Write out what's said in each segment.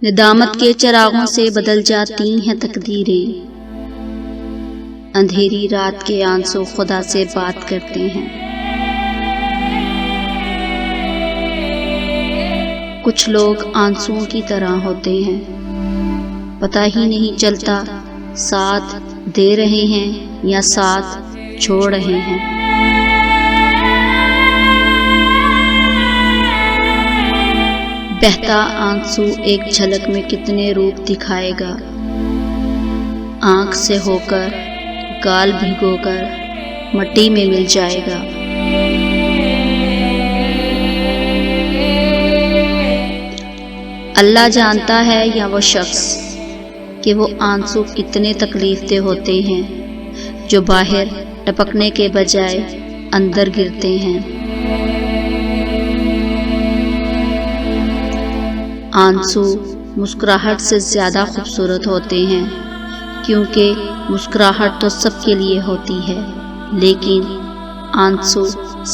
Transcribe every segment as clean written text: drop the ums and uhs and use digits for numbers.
ندامت کے چراغوں سے بدل جاتی ہیں تقدیریں، اندھیری رات کے آنسو خدا سے بات کرتے ہیں۔ کچھ لوگ آنسوؤں کی طرح ہوتے ہیں، پتہ ہی نہیں چلتا ساتھ دے رہے ہیں یا ساتھ چھوڑ رہے ہیں۔ بہتا آنسو ایک جھلک میں کتنے روپ دکھائے گا، آنکھ سے ہو کر گال بھگو کر مٹی میں مل جائے گا۔ اللہ جانتا ہے یا وہ شخص کہ وہ آنسو کتنے تکلیف دہ ہوتے ہیں جو باہر ٹپکنے کے بجائے اندر گرتے ہیں۔ آنسو مسکراہٹ سے زیادہ خوبصورت ہوتے ہیں، کیونکہ مسکراہٹ تو سب کے لیے ہوتی ہے، لیکن آنسو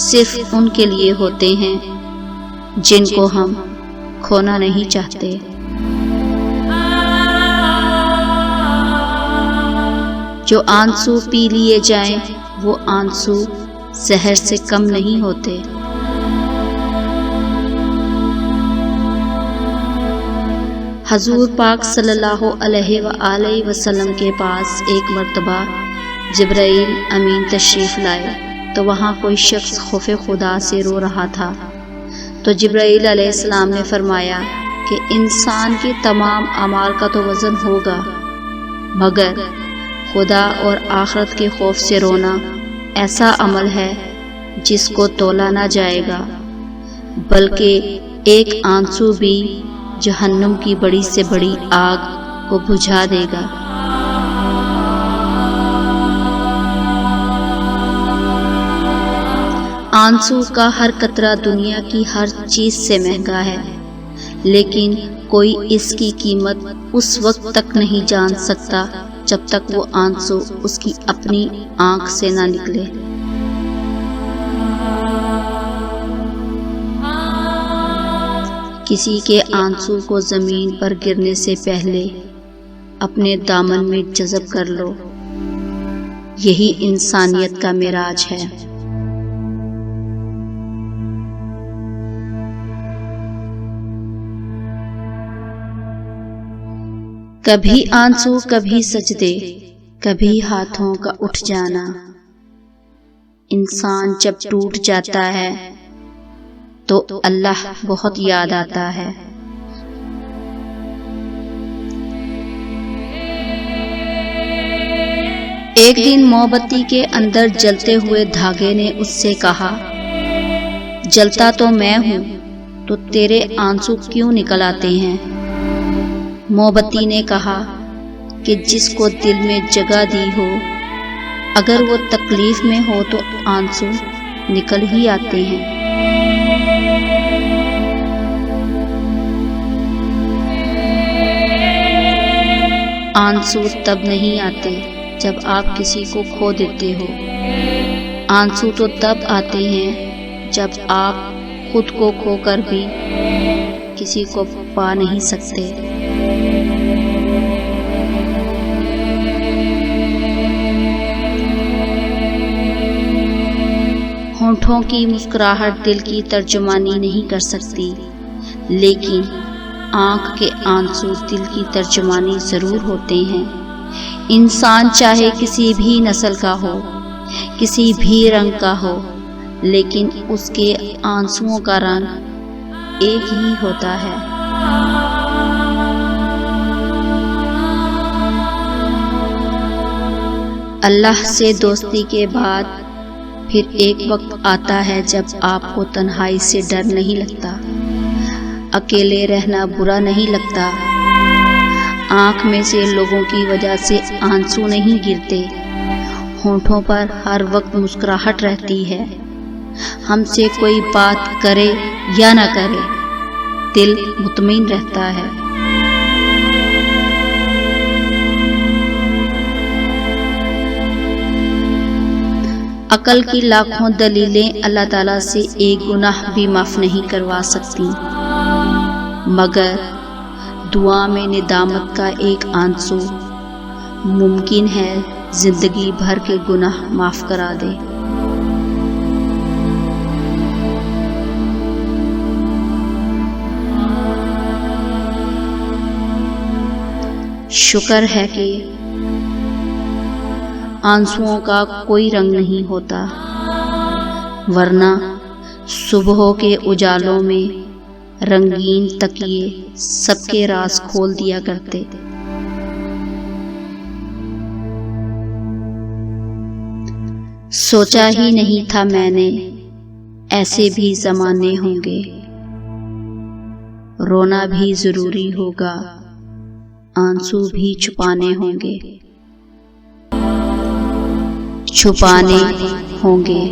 صرف ان کے لیے ہوتے ہیں جن کو ہم کھونا نہیں چاہتے۔ جو آنسو پی لیے جائیں وہ آنسو زہر سے کم نہیں ہوتے۔ حضور پاک صلی اللہ علیہ وآلہ وسلم کے پاس ایک مرتبہ جبرائیل امین تشریف لائے تو وہاں کوئی شخص خوف خدا سے رو رہا تھا، تو جبرائیل علیہ السلام نے فرمایا کہ انسان کے تمام اعمال کا تو وزن ہوگا، مگر خدا اور آخرت کے خوف سے رونا ایسا عمل ہے جس کو تولا نہ جائے گا، بلکہ ایک آنسو بھی جہنم کی بڑی سے بڑی آگ کو بجھا دے گا۔ آنسو کا ہر قطرہ دنیا کی ہر چیز سے مہنگا ہے، لیکن کوئی اس کی قیمت اس وقت تک نہیں جان سکتا جب تک وہ آنسو اس کی اپنی آنکھ سے نہ نکلے۔ کسی کے آنسو کو زمین پر گرنے سے پہلے اپنے دامن میں جذب کر لو، یہی انسانیت کا معراج ہے۔ کبھی آنسو کبھی سجدے، کبھی ہاتھوں کا اٹھ جانا، انسان جب ٹوٹ جاتا ہے تو اللہ بہت یاد آتا ہے۔ ایک دن موم بتی کے اندر جلتے ہوئے دھاگے نے اس سے کہا، جلتا تو میں ہوں تو تیرے آنسو کیوں نکل آتے ہیں؟ موم بتی نے کہا کہ جس کو دل میں جگہ دی ہو، اگر وہ تکلیف میں ہو تو آنسو نکل ہی آتے ہیں۔ آنسو تب نہیں آتے جب آپ کسی کو کھو دیتے ہو، آنسو تو تب آتے ہیں جب آپ خود کو کھو کر بھی کسی کو پا نہیں سکتے۔ ہونٹوں کی مسکراہٹ دل کی ترجمانی نہیں کر سکتی، لیکن آنکھ کے آنسو دل کی ترجمانی ضرور ہوتے ہیں۔ انسان چاہے کسی بھی نسل کا ہو، کسی بھی رنگ کا ہو، لیکن اس کے آنسوؤں کا رنگ ایک ہی ہوتا ہے۔ اللہ سے دوستی کے بعد پھر ایک وقت آتا ہے جب آپ کو تنہائی سے ڈر نہیں لگتا، اکیلے رہنا برا نہیں لگتا، آنکھ میں سے لوگوں کی وجہ سے آنسو نہیں گرتے، ہونٹوں پر ہر وقت مسکراہٹ رہتی ہے۔ ہم سے کوئی بات کرے یا نہ کرے، دل مطمئن رہتا ہے۔ عقل کی لاکھوں دلیلیں اللہ تعالیٰ سے ایک گناہ بھی معاف نہیں کروا سکتی، مگر دعا میں ندامت کا ایک آنسو ممکن ہے زندگی بھر کے گناہ معاف کرا دے۔ شکر ہے کہ آنسوؤں کا کوئی رنگ نہیں ہوتا، ورنہ صبحوں کے اجالوں میں رنگین تکیے سب کے راز کھول دیا کرتے۔ سوچا ہی نہیں تھا میں نے ایسے بھی زمانے ہوں گے، رونا بھی ضروری ہوگا، آنسو بھی چھپانے ہوں گے، چھپانے ہوں گے۔